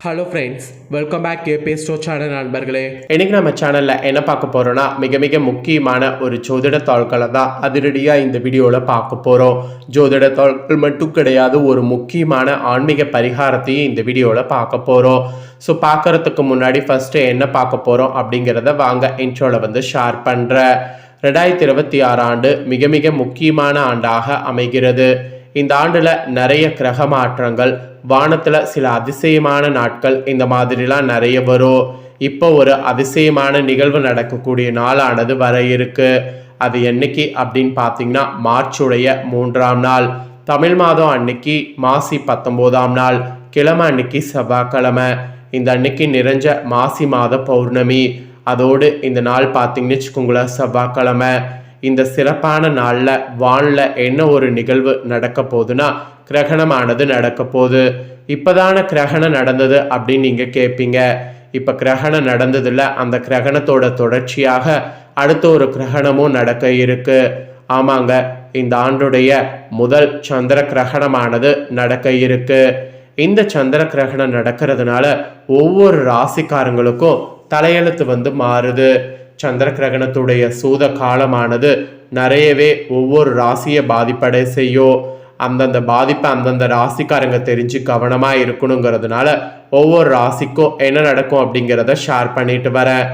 Hello friends, welcome back KPS store channel நண்பர்களே. இன்னைக்கு நம்ம சேனலில் என்ன பார்க்க போகிறோன்னா மிக மிக முக்கியமான ஒரு ஜோதிட தாள்களை தான் அதிரடியாக இந்த வீடியோவில் பார்க்க போகிறோம். ஜோதிட தாள்கள் மட்டும் கிடையாது, ஒரு முக்கியமான ஆன்மீக பரிகாரத்தையும் இந்த வீடியோவில் பார்க்க போகிறோம். ஸோ பார்க்குறதுக்கு முன்னாடி ஃபஸ்ட்டு என்ன பார்க்க போகிறோம் அப்படிங்கிறத வாங்க இன்ட்ரோவில் ஷேர் பண்ணுறேன். 2026 ஆண்டு மிக மிக முக்கியமான ஆண்டாக அமைகிறது. இந்த ஆண்டில் நிறைய கிரக மாற்றங்கள், வானத்தில் சில அதிசயமான நாட்கள், இந்த மாதிரிலாம் நிறைய வரும். இப்போ ஒரு அதிசயமான நிகழ்வு நடக்கக்கூடிய நாளானது வர இருக்கு. அது என்னைக்கு அப்படின்னு பார்த்தீங்கன்னா மார்ச்சுடைய 3ஆம் நாள், தமிழ் மாதம் அன்னைக்கு மாசி 19ஆம் நாள், கிழமை அன்னைக்கு செவ்வாய்க்கிழமை. இந்த அன்னைக்கு நிறைஞ்ச மாசி மாத பௌர்ணமி. அதோடு இந்த நாள் பார்த்தீங்கன்னு வச்சுக்கோங்களேன் செவ்வாய்க்கிழமை. இந்த சிறப்பான நாளில் வானில் என்ன ஒரு நிகழ்வு நடக்க போகுதுன்னா கிரகணமானது நடக்க போகுது. இப்போதான கிரகணம் நடந்தது அப்படின்னு நீங்கள் கேட்பீங்க. இப்போ கிரகணம் நடந்ததில்ல, அந்த கிரகணத்தோட தொடர்ச்சியாக அடுத்த ஒரு கிரகணமும் நடக்க இருக்கு. ஆமாங்க, இந்த ஆண்டுடைய முதல் சந்திர கிரகணமானது நடக்க இருக்கு. இந்த சந்திர கிரகணம் நடக்கிறதுனால ஒவ்வொரு ராசிக்காரங்களுக்கும் தலையெழுத்து மாறுது. சந்திர கிரகணத்துடைய சூத காலமானது நிறையவே ஒவ்வொரு ராசியை பாதிப்படை செய்யும். அந்தந்த பாதிப்பை அந்தந்த ராசிக்காரங்க தெரிஞ்சு கவனமாக இருக்கணுங்கிறதுனால ஒவ்வொரு ராசிக்கும் என்ன நடக்கும் அப்படிங்கிறத ஷேர் பண்ணிட்டு வரேன்.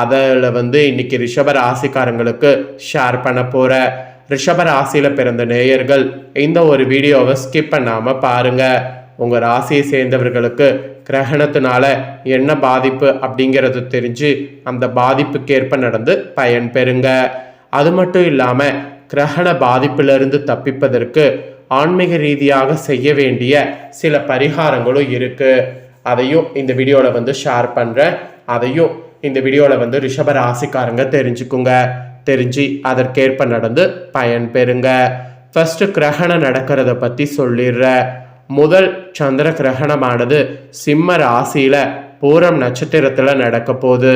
அதில் இன்னைக்கு ரிஷப ராசிக்காரங்களுக்கு ஷேர் பண்ண போகிறேன். ரிஷப ராசியில் பிறந்த நேயர்கள் இந்த ஒரு வீடியோவை ஸ்கிப் பண்ணாமல் பாருங்கள். உங்கள் ராசியை சேர்ந்தவர்களுக்கு கிரகணத்தினால என்ன பாதிப்பு அப்படிங்கிறது தெரிஞ்சு அந்த பாதிப்புக்கேற்ப நடந்து பயன் பெறுங்க. அது மட்டும் இல்லாமல் கிரகண பாதிப்பிலிருந்து தப்பிப்பதற்கு ஆன்மீக ரீதியாக செய்ய வேண்டிய சில பரிகாரங்களும் இருக்குது. அதையும் இந்த வீடியோவில் ஷேர் பண்ணுறேன். அதையும் இந்த வீடியோவில் ரிஷப ராசிக்காரங்க தெரிஞ்சுக்குங்க. தெரிஞ்சு அதற்கேற்ப நடந்து பயன் பெறுங்க. ஃபஸ்ட்டு கிரகணம் நடக்கிறத பற்றி சொல்லிடுறேன். முதல் சந்திர கிரகணமானது சிம்ம ராசியில் பூரம் நட்சத்திரத்தில் நடக்க போகுது.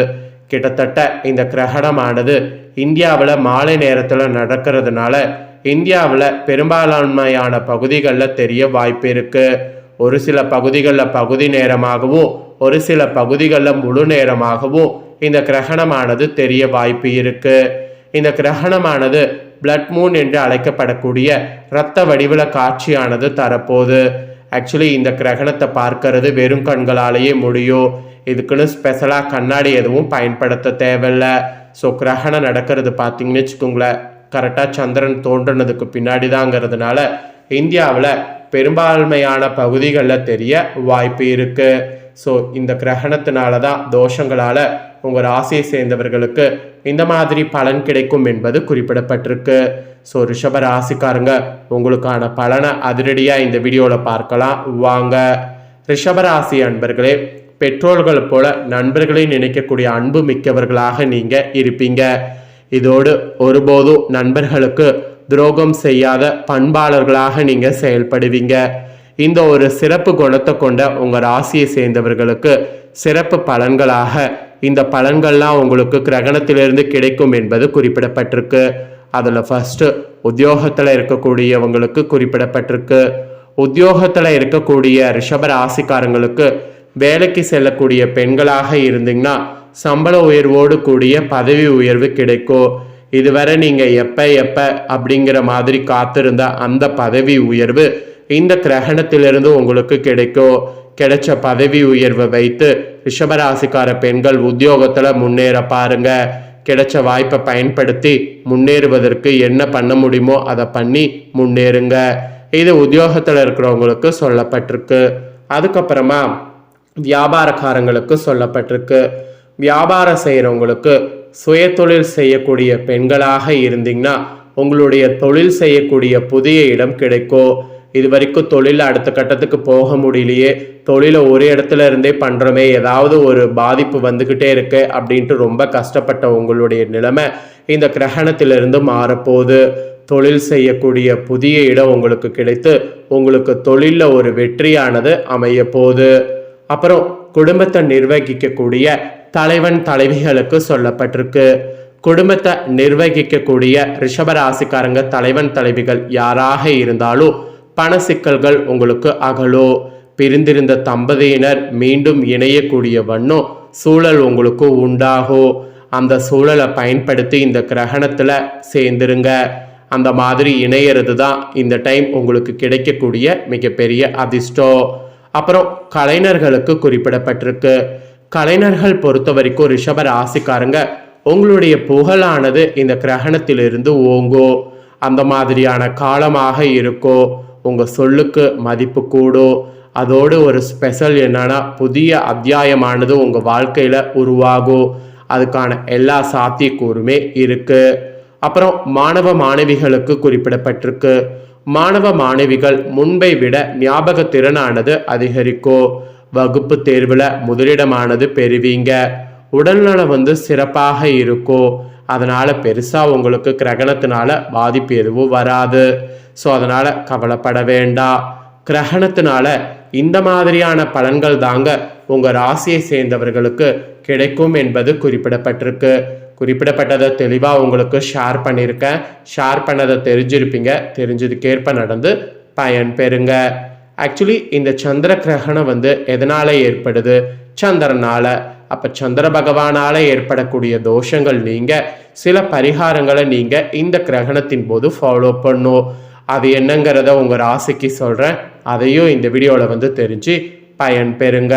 கிட்டத்தட்ட இந்த கிரகணமானது இந்தியாவில் மாலை நேரத்தில் நடக்கிறதுனால இந்தியாவில் பெரும்பான்மையான பகுதிகளில் தெரிய வாய்ப்பு இருக்குது. ஒரு சில பகுதிகளில் பகுதி நேரமாகவும் ஒரு சில பகுதிகளில் முழு நேரமாகவும் இந்த கிரகணமானது தெரிய வாய்ப்பு இருக்குது. இந்த கிரகணமானது பிளட் மூன் என்று அழைக்கப்படக்கூடிய இரத்த வடிவில் காட்சியானது தரப்போகுது. ஆக்சுவலி இந்த கிரகணத்தை பார்க்கறது வெறும் கண்களாலேயே முடியும். இதுக்குன்னு ஸ்பெஷலாக கண்ணாடி எதுவும் பயன்படுத்த தேவையில்லை. ஸோ கிரகணம் நடக்கிறது பார்த்தீங்கன்னு வச்சுக்கோங்களேன் கரெக்டாக சந்திரன் தோன்றினதுக்கு பின்னாடி தாங்கிறதுனால இந்தியாவில் பெரும்பான்மையான பகுதிகளில் தெரிய வாய்ப்பு இருக்குது. ஸோ இந்த கிரகணத்தினால தான் தோஷங்களால் உங்கள் ராசியை சேர்ந்தவர்களுக்கு இந்த மாதிரி பலன் கிடைக்கும் என்பது குறிப்பிடப்பட்டிருக்கு. ஸோ ரிஷப ராசிக்காரங்க உங்களுக்கான பலனை அதிரடியாக இந்த வீடியோவில் பார்க்கலாம் வாங்க. ரிஷப ராசி அன்பர்களே, பெற்றோர்கள் போல நண்பர்களை நினைக்கக்கூடிய அன்பு மிக்கவர்களாக நீங்கள் இருப்பீங்க. இதோடு ஒருபோதும் நண்பர்களுக்கு துரோகம் செய்யாத பண்பாளர்களாக நீங்கள் செயல்படுவீங்க. இந்த ஒரு சிறப்பு குணத்தை கொண்ட உங்கள் ராசியை சேர்ந்தவர்களுக்கு சிறப்பு பலன்களாக இந்த பலன்கள்லாம் உங்களுக்கு கிரகணத்திலிருந்து கிடைக்கும் என்பது குறிப்பிடப்பட்டிருக்கு. அதில் ஃபஸ்ட்டு உத்தியோகத்தில் இருக்கக்கூடியவங்களுக்கு குறிப்பிடப்பட்டிருக்கு. உத்தியோகத்தில் இருக்கக்கூடிய ரிஷப ராசிக்காரங்களுக்கு வேலைக்கு செல்லக்கூடிய பெண்களாக இருந்தீங்கன்னா சம்பள உயர்வோடு கூடிய பதவி உயர்வு கிடைக்கும். இதுவரை நீங்கள் எப்போ அப்படிங்கிற மாதிரி காத்திருந்த அந்த பதவி உயர்வு இந்த கிரகணத்திலிருந்து உங்களுக்கு கிடைக்கும். கிடைச்ச பதவி உயர்வை வைத்து ரிஷபராசிக்கார பெண்கள் உத்தியோகத்தில் முன்னேற பாருங்க. கிடைச்ச வாய்ப்பை பயன்படுத்தி முன்னேறுவதற்கு என்ன பண்ண முடியுமோ அதை பண்ணி முன்னேறுங்க. இது உத்தியோகத்தில் இருக்கிறவங்களுக்கு சொல்லப்பட்டிருக்கு. அதுக்கப்புறமா வியாபாரக்காரங்களுக்கு சொல்லப்பட்டிருக்கு. வியாபாரம் செய்கிறவங்களுக்கு சுய தொழில் செய்யக்கூடிய பெண்களாக இருந்தீங்கன்னா உங்களுடைய தொழில் செய்யக்கூடிய புதிய இடம் கிடைக்கும். இது வரைக்கும் தொழில் அடுத்த கட்டத்துக்கு போக முடியலையே, தொழிலை ஒரு இடத்துல இருந்தே பண்ணுறோமே, ஏதாவது ஒரு பாதிப்பு வந்துக்கிட்டே இருக்கு அப்படின்ட்டு ரொம்ப கஷ்டப்பட்ட உங்களுடைய நிலைமை இந்த கிரகணத்திலிருந்து மாறப்போகுது. தொழில் செய்யக்கூடிய புதிய இடம் உங்களுக்கு கிடைத்து உங்களுக்கு தொழிலில் ஒரு வெற்றியானது அமைய போகுது. அப்புறம் குடும்பத்தை நிர்வகிக்கக்கூடிய தலைவன் தலைவிகளுக்கு சொல்லப்பட்டிருக்கு. குடும்பத்தை நிர்வகிக்கக்கூடிய ரிஷபராசிக்காரங்க தலைவன் தலைவிகள் யாராக இருந்தாலும் பண சிக்கல்கள் உங்களுக்கு அகலும். பிரிந்திருந்த தம்பதியினர் மீண்டும் இணையக்கூடிய வண்ணம் சூழல் உங்களுக்கு உண்டாகும். அந்த சூழலை பயன்படுத்தி இந்த கிரகணத்தில் சேர்ந்துருங்க. அந்த மாதிரி இணையிறது தான் இந்த டைம் உங்களுக்கு கிடைக்கக்கூடிய மிகப்பெரிய அதிர்ஷ்டம். அப்புறம் கலைஞர்களுக்கு குறிப்பிடப்பட்டிருக்கு. கலைஞர்கள் பொறுத்த வரைக்கும் ரிஷப ராசிக்காரங்க உங்களுடைய புகழானது இந்த கிரகணத்திலிருந்து ஓங்கோ. அந்த மாதிரியான காலமாக இருக்கோ. உங்கள் சொல்லுக்கு மதிப்பு கூடும். அதோடு ஒரு ஸ்பெஷல் என்னன்னா புதிய அத்தியாயமானது உங்கள் வாழ்க்கையில் உருவாகும். அதுக்கான எல்லா சாத்தியக்கூறுமே இருக்கு. அப்புறம் மாணவ மாணவிகளுக்கு குறிப்பிடப்பட்டிருக்கு. மாணவ மாணவிகள் முன்பை விட ஞாபக திறனானது அதிகரிக்கும். வகுப்பு தேர்வில் முதலிடமானது பெறுவீங்க. உடல்நலம் சிறப்பாக இருக்கும். அதனால் பெருசாக உங்களுக்கு கிரகணத்தினால பாதிப்பு எதுவும் வராது. ஸோ அதனால் கவலைப்பட வேண்டாம். கிரகணத்தினால இந்த மாதிரியான பலன்கள் தாங்க உங்கள் ராசியை சேர்ந்தவர்களுக்கு கிடைக்கும் என்பது குறிப்பிடப்பட்டிருக்கு. குறிப்பிடப்பட்டதை தெளிவாக உங்களுக்கு ஷேர் பண்ணியிருக்கேன். ஷேர் பண்ணதை தெரிஞ்சிருப்பீங்க. தெரிஞ்சதுக்கேற்ப நடந்து பயன் பெறுங்க. ஆக்சுவலி இந்த சந்திர கிரகணம் எதனால் ஏற்படுது? சந்திரனால். அப்போ சந்திர பகவானால் ஏற்படக்கூடிய தோஷங்கள் நீங்கள் சில பரிகாரங்களை நீங்கள் இந்த கிரகணத்தின் போது ஃபாலோ பண்ணும். அது என்னங்கிறத உங்கள் ராசிக்கு சொல்கிறேன். அதையும் இந்த வீடியோவில் தெரிஞ்சு பயன் பெறுங்க.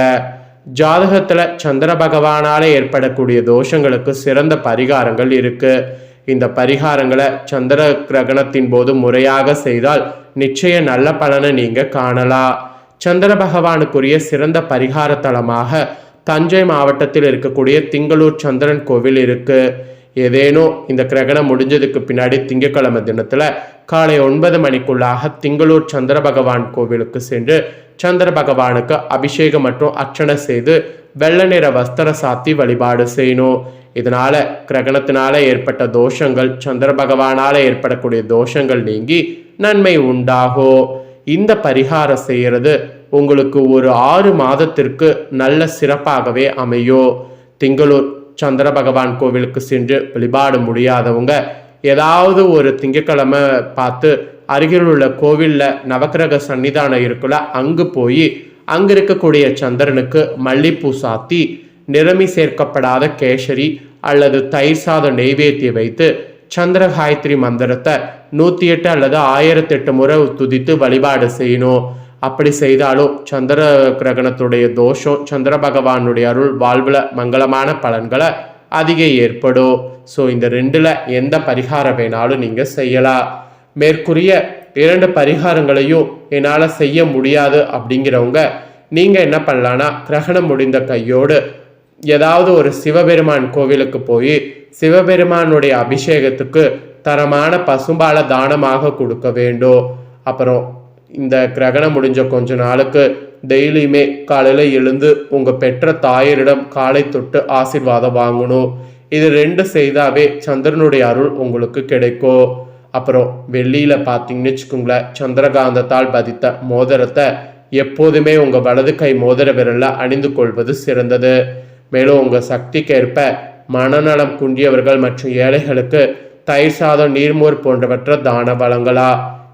ஜாதகத்தில் சந்திர பகவானால் ஏற்படக்கூடிய தோஷங்களுக்கு சிறந்த பரிகாரங்கள் இருக்குது. இந்த பரிகாரங்களை சந்திர கிரகணத்தின் போது முறையாக செய்தால் நிச்சய நல்ல பலனை நீங்கள் காணலாம். சந்திர பகவானுக்குரிய சிறந்த பரிகார தலமாக தஞ்சை மாவட்டத்தில் இருக்கக்கூடிய திங்களூர் சந்திரன் கோவில் இருக்குது. ஏதேனும் இந்த கிரகணம் முடிஞ்சதுக்கு பின்னாடி திங்கட்கிழமை தினத்தில் காலை 9 மணிக்குள்ளாக திங்களூர் சந்திர பகவான் கோவிலுக்கு சென்று சந்திர பகவானுக்கு அபிஷேகம் மற்றும் அர்ச்சனை செய்து வெள்ளை நிற வஸ்திர சாத்தி வழிபாடு செய்யணும். இதனால கிரகணத்தினால ஏற்பட்ட தோஷங்கள், சந்திர பகவானால ஏற்படக்கூடிய தோஷங்கள் நீங்கி நன்மை உண்டாகும். இந்த பரிகாரம் செய்யறது உங்களுக்கு ஒரு 6 மாதத்திற்கு நல்ல சிறப்பாகவே அமையும். திங்களூர் சந்திர பகவான் கோவிலுக்கு சென்று வழிபாடு முடியாதவங்க ஏதாவது ஒரு திங்கட்கிழமை பார்த்து அருகில் உள்ள கோவிலில் நவக்கிரக சன்னிதானம் இருக்குல்ல, அங்கு போய் அங்கு இருக்கக்கூடிய சந்திரனுக்கு மல்லிப்பூ சாத்தி நிறமி சேர்க்கப்படாத கேசரி அல்லது தயிர் சாத நெய்வேத்தியை வைத்து சந்திர காயத்ரி மந்திரத்தை 108 அல்லது 1008 முறை துதித்து வழிபாடு செய்யணும். அப்படி செய்தாலும் சந்திர கிரகணத்துடைய தோஷம், சந்திர பகவானுடைய அருள் வாழ்வில் மங்களமான பலன்களை அதிக ஏற்படும். ஸோ இந்த 2ல் எந்த பரிகாரம் வேணாலும் நீங்கள் செய்யலாம். மேற்கூறிய 2 பரிகாரங்களையும் என்னால் செய்ய முடியாது அப்படிங்கிறவங்க நீங்கள் என்ன பண்ணலான்னா, கிரகணம் முடிந்த கையோடு ஏதாவது ஒரு சிவபெருமான் கோவிலுக்கு போய் சிவபெருமானுடைய அபிஷேகத்துக்கு தரமான பசும்பால தானமாக கொடுக்க வேண்டும். அப்புறம் இந்த கிரகணம் முடிஞ்ச கொஞ்ச நாளுக்கு டெய்லியுமே காலையில் எழுந்து உங்கள் பெற்ற தாயரிடம் காலை தொட்டு ஆசீர்வாதம் வாங்கணும். இது 2 செய்தாவே சந்திரனுடைய அருள் உங்களுக்கு கிடைக்கும். அப்புறம் வெள்ளியில் பார்த்தீங்கன்னு வச்சுக்கோங்களேன், சந்திரகாந்தத்தால் பதித்த மோதிரத்தை எப்போதுமே உங்கள் வலது கை மோதிர விரலில் அணிந்து கொள்வது சிறந்தது. மேலும் உங்கள் சக்திக்கேற்ப மனநலம் குன்றியவர்கள் மற்றும் ஏழைகளுக்கு தயிர் சாதம், நீர்மோர் போன்றவற்றை தான வழங்கலா.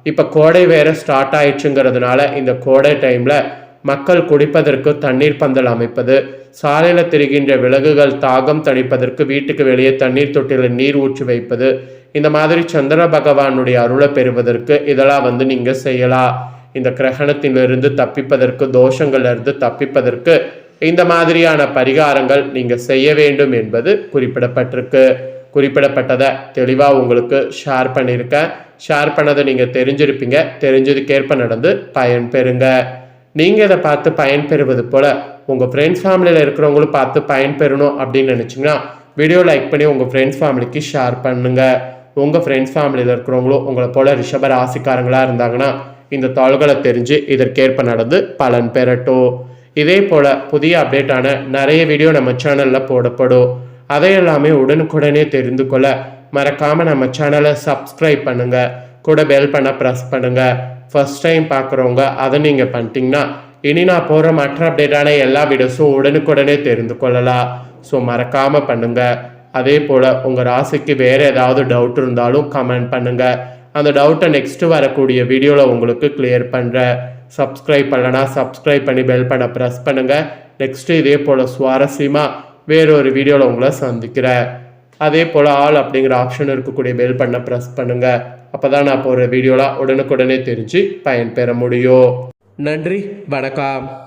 இப்போ கோடை வேற ஸ்டார்ட் ஆயிடுச்சுங்கிறதுனால இந்த கோடை டைமில் மக்கள் குடிப்பதற்கு தண்ணீர் பந்தல் அமைப்பது, சாலையில் திரிகின்ற விலங்குகள் தாகம் தணிப்பதற்கு வீட்டுக்கு வெளியே தண்ணீர் தொட்டியில் நீர் ஊற்றி வைப்பது, இந்த மாதிரி சந்திர பகவானுடைய அருளை பெறுவதற்கு இதெல்லாம் நீங்கள் செய்யலாம். இந்த கிரகணத்திலிருந்து தப்பிப்பதற்கு, தோஷங்கள்லேருந்து தப்பிப்பதற்கு இந்த மாதிரியான பரிகாரங்கள் நீங்கள் செய்ய வேண்டும் என்பது குறிப்பிடப்பட்டிருக்கு. குறிப்பிடப்பட்டதை தெளிவாக உங்களுக்கு ஷேர் பண்ணியிருக்கேன். ஷேர் பண்ணதை நீங்கள் தெரிஞ்சிருப்பீங்க. தெரிஞ்சதுக்கேற்ப நடந்து பயன் பெறுங்க. நீங்கள் இதை பார்த்து பயன் பெறுவது போல் உங்கள் ஃப்ரெண்ட்ஸ் ஃபேமிலியில் இருக்கிறவங்களும் பார்த்து பயன் பெறணும் அப்படின்னு நினச்சிங்கன்னா வீடியோ லைக் பண்ணி உங்கள் ஃப்ரெண்ட்ஸ் ஃபேமிலிக்கு ஷேர் பண்ணுங்கள். உங்கள் ஃப்ரெண்ட்ஸ் ஃபேமிலியில் இருக்கிறவங்களும் உங்களை போல் ரிஷப ராசிக்காரங்களாக இருந்தாங்கன்னா இந்த தாள்களை தெரிஞ்சு இதற்கேற்ப நடந்து பலன் பெறட்டும். இதே போல் புதிய அப்டேட்டான நிறைய வீடியோ நம்ம சேனலில் போடப்படும். அதையெல்லாமே உடனுக்குடனே தெரிந்து கொள்ள மறக்காமல் நம்ம சேனலை சப்ஸ்கிரைப் பண்ணுங்கள். கூட பெல் பண்ண ப்ரெஸ் பண்ணுங்கள். ஃபர்ஸ்ட் டைம் பார்க்குறவங்க அதை நீங்கள் பண்ணிட்டீங்கன்னா இனி நான் போகிற மற்ற அப்டேட்டான எல்லா வீடியோஸும் உடனுக்குடனே தெரிந்து கொள்ளலாம். ஸோ மறக்காமல் பண்ணுங்கள். அதே போல் உங்கள் ராசிக்கு வேறு ஏதாவது டவுட் இருந்தாலும் கமெண்ட் பண்ணுங்கள். அந்த டவுட்டை நெக்ஸ்ட்டு வரக்கூடிய வீடியோவில் உங்களுக்கு கிளியர் பண்ணுறேன். சப்ஸ்கிரைப் பண்ணலனா சப்ஸ்கிரைப் பண்ணி பெல் பண்ண ப்ரெஸ் பண்ணுங்கள். நெக்ஸ்ட்டு இதே போல் சுவாரஸ்யமாக வேறொரு வீடியோவில் உங்களை சந்திக்கிறேன். அதே போல் ஆல் அப்படிங்கிற ஆப்ஷன் இருக்கக்கூடிய பெல் பண்ண ப்ரெஸ் பண்ணுங்கள். அப்போ தான் நான் போகிற வீடியோலாம் உடனுக்குடனே தெரிஞ்சு பயன்பெற முடியும். நன்றி, வணக்கம்.